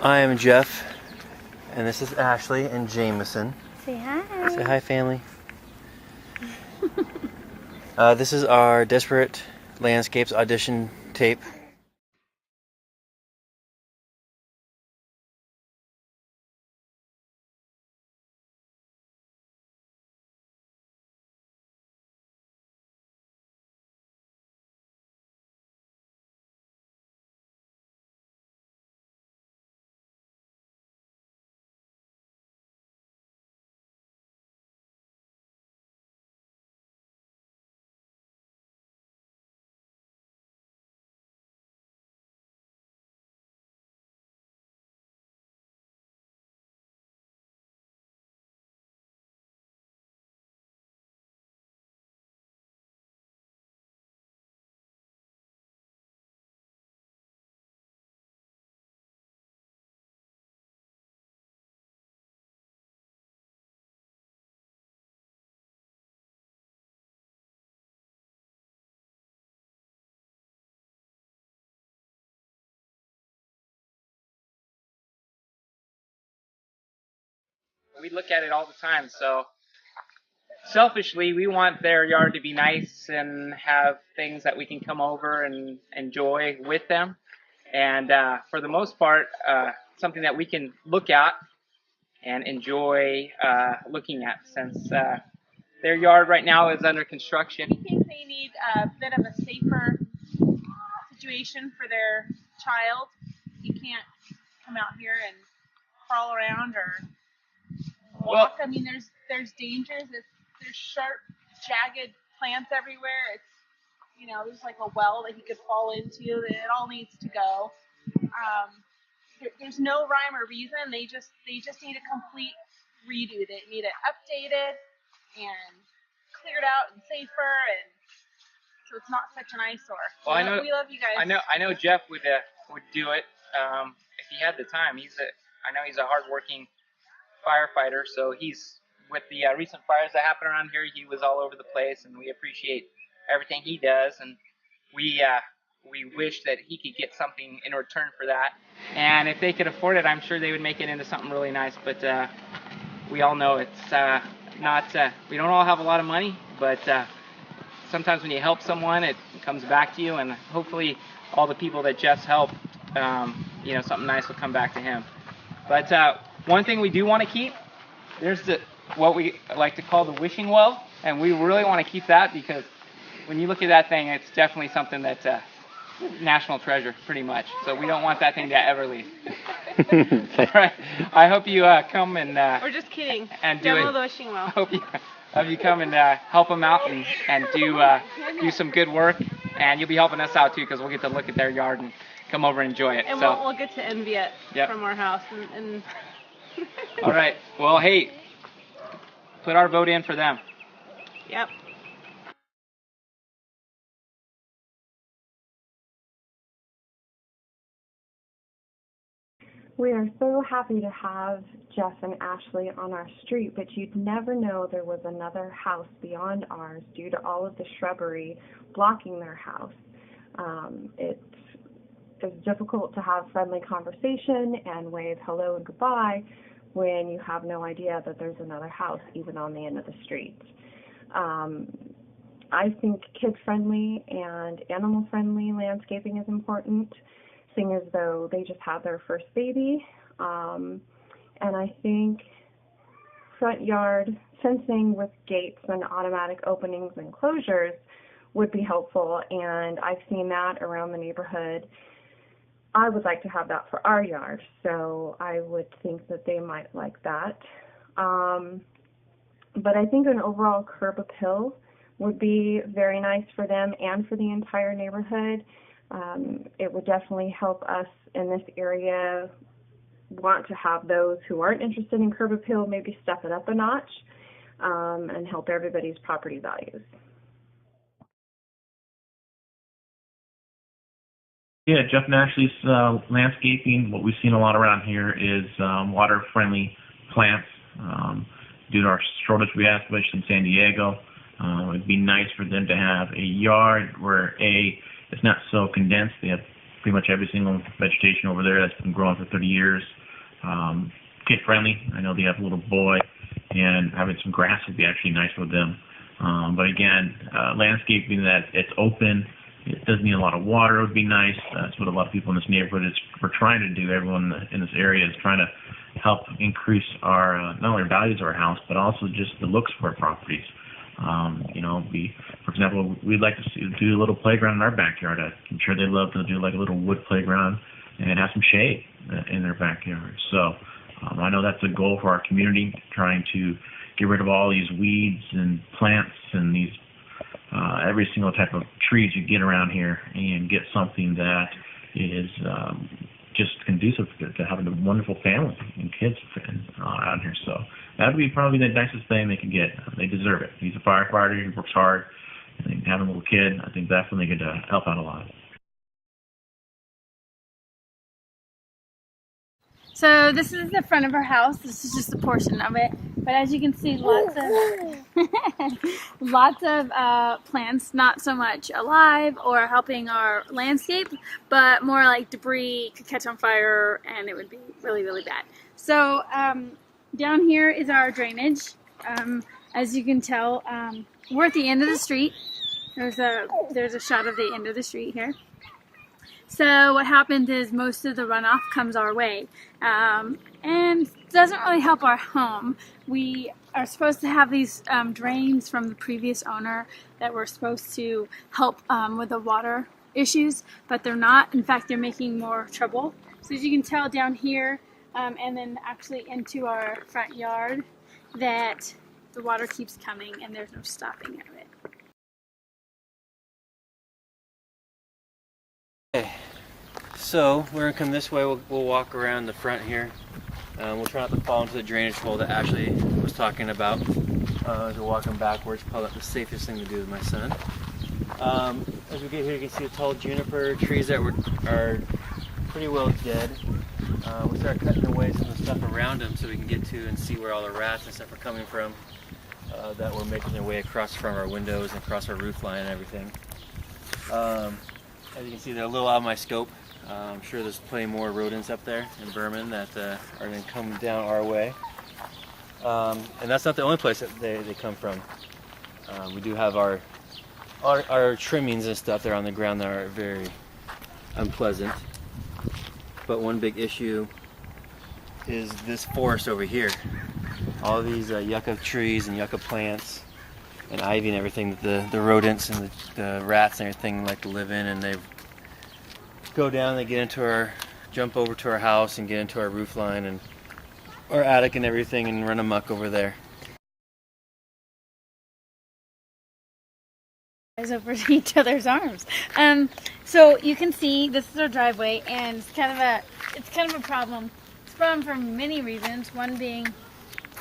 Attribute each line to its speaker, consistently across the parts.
Speaker 1: I am Jeff, and this is Ashley and Jameson.
Speaker 2: Say hi.
Speaker 1: Say hi, family. This is our Desperate Landscapes audition tape.
Speaker 3: We look at it all the time, so selfishly we want their yard to be nice and have things that we can come over and enjoy with them, and for the most part something that we can look at and enjoy looking at, since their yard right now is under construction.
Speaker 4: I think they need a bit of a safer situation for their child. You can't come out here and crawl around or walk. I mean, there's dangers. There's sharp, jagged plants everywhere. It's, there's like a well that he could fall into. It all needs to go. There's no rhyme or reason. They just need a complete redo. They need it updated and cleared out and safer, and so it's not such an eyesore.
Speaker 3: Well,
Speaker 4: We love you guys.
Speaker 3: I know Jeff would do it if he had the time. I know he's a hardworking firefighter, so he's with the recent fires that happened around here. He was all over the place, and we appreciate everything he does, and we wish that he could get something in return for that. And if they could afford it, I'm sure they would make it into something really nice. But we all know it's not. We don't all have a lot of money, but sometimes when you help someone, it comes back to you, and hopefully all the people that Jeff's helped, something nice will come back to him. But one thing we do want to keep, there's what we like to call the wishing well, and we really want to keep that, because when you look at that thing, it's definitely something that's national treasure, pretty much. So we don't want that thing to ever leave. All right. I hope you come and.
Speaker 4: We're just kidding.
Speaker 3: And do
Speaker 4: Demo
Speaker 3: it.
Speaker 4: the wishing well.
Speaker 3: Hope you come and help them out and do some good work, and you'll be helping us out too, because we'll get to look at their yard and come over and enjoy it.
Speaker 4: And
Speaker 3: so
Speaker 4: we'll get to envy it from our house. And
Speaker 3: all right. Well, hey, put our vote in for them.
Speaker 4: Yep.
Speaker 5: We are so happy to have Jeff and Ashley on our street, but you'd never know there was another house beyond ours due to all of the shrubbery blocking their house. It's difficult to have friendly conversation and wave hello and goodbye when you have no idea that there's another house even on the end of the street. I think kid-friendly and animal-friendly landscaping is important, seeing as though they just had their first baby. And I think front yard fencing with gates and automatic openings and closures would be helpful, and I've seen that around the neighborhood. I would like to have that for our yard, so I would think that they might like that. But I think an overall curb appeal would be very nice for them and for the entire neighborhood. It would definitely help us in this area want to have those who aren't interested in curb appeal maybe step it up a notch and help everybody's property values.
Speaker 6: Yeah, Jeff and Ashley's landscaping, what we've seen a lot around here is water-friendly plants. Due to our shortage we have in San Diego, it'd be nice for them to have a yard where it's not so condensed. They have pretty much every single vegetation over there that's been growing for 30 years. Kid friendly. I know they have a little boy, and having some grass would be actually nice with them. But again, landscaping that it's open, it doesn't need a lot of water would be nice. That's what a lot of people in this neighborhood we're trying to do. Everyone in this area is trying to help increase our not only values of our house, but also just the looks of our properties. For example, we'd like to do a little playground in our backyard. I'm sure they'd love to do like a little wood playground and have some shade in their backyard. So I know that's a goal for our community, trying to get rid of all these weeds and plants and these every single type of trees you get around here, and get something that is just conducive to having a wonderful family and kids out here. So that would be probably the nicest thing they could get. They deserve it. He's a firefighter. He works hard. And having a little kid, I think definitely could help out a lot.
Speaker 2: So this is the front of our house. This is just a portion of it. But as you can see, lots of plants, not so much alive or helping our landscape, but more like debris could catch on fire and it would be really, really bad. So down here is our drainage. As you can tell, we're at the end of the street. There's a shot of the end of the street here. So what happened is most of the runoff comes our way, and doesn't really help our home. We are supposed to have these drains from the previous owner that were supposed to help with the water issues, but they're not. In fact, they're making more trouble. So as you can tell down here, and then actually into our front yard, that the water keeps coming and there's no stopping of it.
Speaker 1: Okay, so we're gonna come this way. We'll walk around the front here. We'll try not to fall into the drainage hole that Ashley was talking about. As we're walking backwards, probably not the safest thing to do with my son. As we get here, you can see the tall juniper trees that are pretty well dead. We start cutting away some of the stuff around them so we can get to and see where all the rats and stuff are coming from that were making their way across from our windows and across our roof line and everything. As you can see, they're a little out of my scope. I'm sure there's plenty more rodents up there in Berman that are going to come down our way. And that's not the only place that they come from. We do have our trimmings and stuff there on the ground that are very unpleasant. But one big issue is this forest over here. All these yucca trees and yucca plants and ivy and everything that the rodents and the rats and everything like to live in, and they go down, they jump over to our house and get into our roof line and our attic and everything and run amok over there.
Speaker 2: Over to each other's arms. So you can see this is our driveway, and it's kind of a problem. It's a problem for many reasons. One being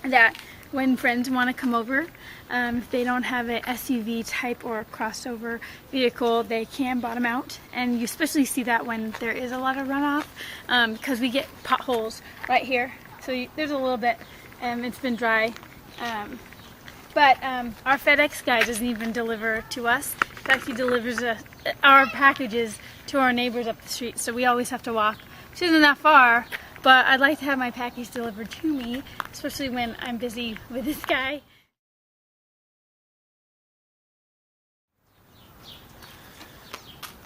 Speaker 2: that when friends want to come over, if they don't have an SUV type or a crossover vehicle, they can bottom out, and you especially see that when there is a lot of runoff, because we get potholes right here. So there's a little bit, it's been dry. But our FedEx guy doesn't even deliver to us. In fact, he delivers our packages to our neighbors up the street, so we always have to walk, which isn't that far, but I'd like to have my package delivered to me, especially when I'm busy with this guy.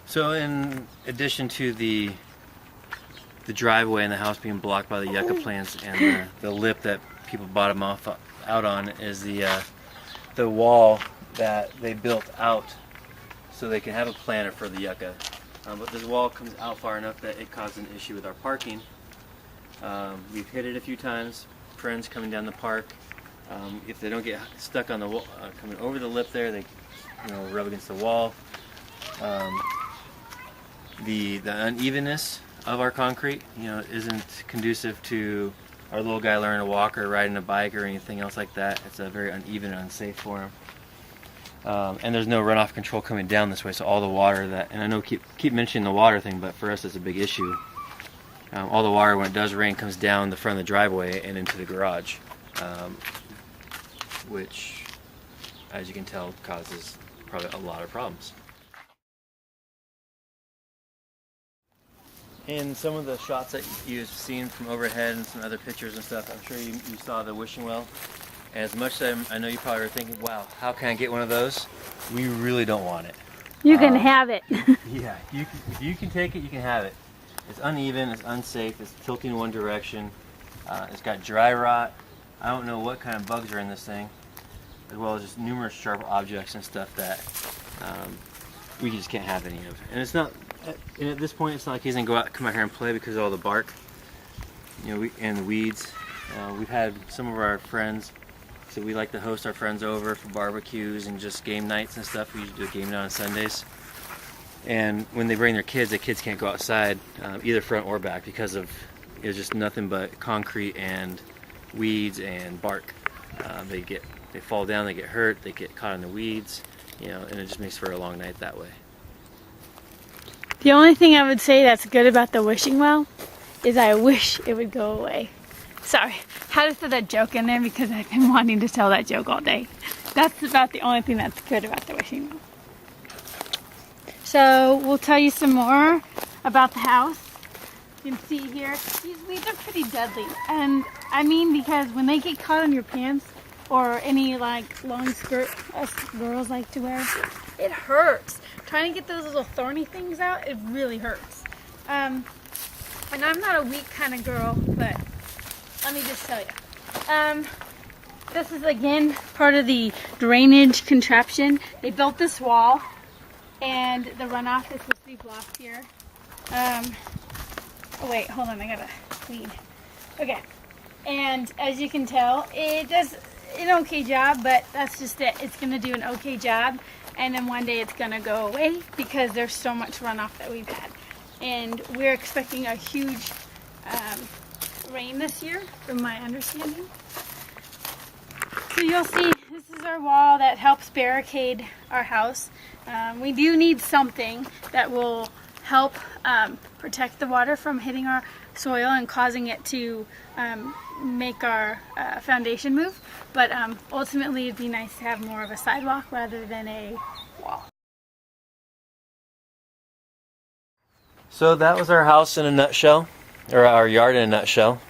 Speaker 1: So in addition to the driveway and the house being blocked by the yucca plants and the lip that people bottom out on is the wall that they built out so they can have a planter for the yucca. But this wall comes out far enough that it caused an issue with our parking. We've hit it a few times, friends coming down the park. If they don't get stuck on the wall, coming over the lip there, they rub against the wall. The unevenness of our concrete isn't conducive to our little guy learning to walk or riding a bike or anything else like that. It's very uneven and unsafe for him. And there's no runoff control coming down this way, so all the water and I know keep mentioning the water thing, but for us it's a big issue. All the water, when it does rain, comes down the front of the driveway and into the garage, which, as you can tell, causes probably a lot of problems. in some of the shots that you've seen from overhead and some other pictures and stuff, I'm sure you saw the wishing well. And as much as I know you probably were thinking, wow, how can I get one of those? We really don't want it.
Speaker 2: You can have it.
Speaker 1: Yeah, if you can take it, you can have it. It's uneven, it's unsafe, it's tilting in one direction. It's got dry rot. I don't know what kind of bugs are in this thing, as well as just numerous sharp objects and stuff that we just can't have any of. And it's not, and at this point, it's not like he's gonna come out here and play because of all the bark, and the weeds. We've had some of our friends, so we like to host our friends over for barbecues and just game nights and stuff. We usually do a game night on Sundays. And when they bring their kids, the kids can't go outside, either front or back, because of it's just nothing but concrete and weeds and bark. They fall down, they get hurt, they get caught in the weeds, and it just makes for a long night that way.
Speaker 2: The only thing I would say that's good about the wishing well is I wish it would go away. Sorry, had to throw that joke in there because I've been wanting to tell that joke all day. That's about the only thing that's good about the wishing well. So we'll tell you some more about the house. You can see here, these weeds are pretty deadly. And I mean, because when they get caught on your pants or any like long skirt us girls like to wear, it hurts. Trying to get those little thorny things out, it really hurts. And I'm not a weak kind of girl, but let me just tell you. This is again part of the drainage contraption. They built this wall and the runoff is supposed to be blocked here. Oh wait, hold on, I gotta clean. Okay, and as you can tell, it does an okay job, but that's just it. It's gonna do an okay job, and then one day it's gonna go away because there's so much runoff that we've had. And we're expecting a huge rain this year, from my understanding. So you'll see, this is our wall that helps barricade our house. We do need something that will help protect the water from hitting our soil and causing it to make our foundation move. But ultimately it'd be nice to have more of a sidewalk rather than a wall.
Speaker 1: So that was our house in a nutshell, or our yard in a nutshell.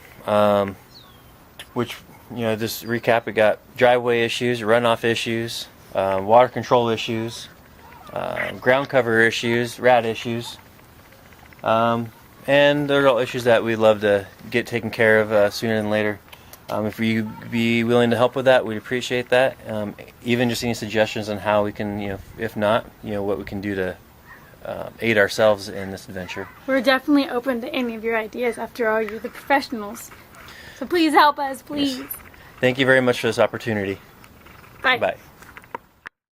Speaker 1: Which, just to recap, we got driveway issues, runoff issues, water control issues, ground cover issues, rat issues, and they're all issues that we'd love to get taken care of sooner than later. If you'd be willing to help with that, we'd appreciate that. Even just any suggestions on how we can, if not, what we can do to aid ourselves in this adventure.
Speaker 2: We're definitely open to any of your ideas. After all, you're the professionals. So please help us, please.
Speaker 1: Yes. Thank you very much for this opportunity.
Speaker 2: Bye.
Speaker 1: Bye.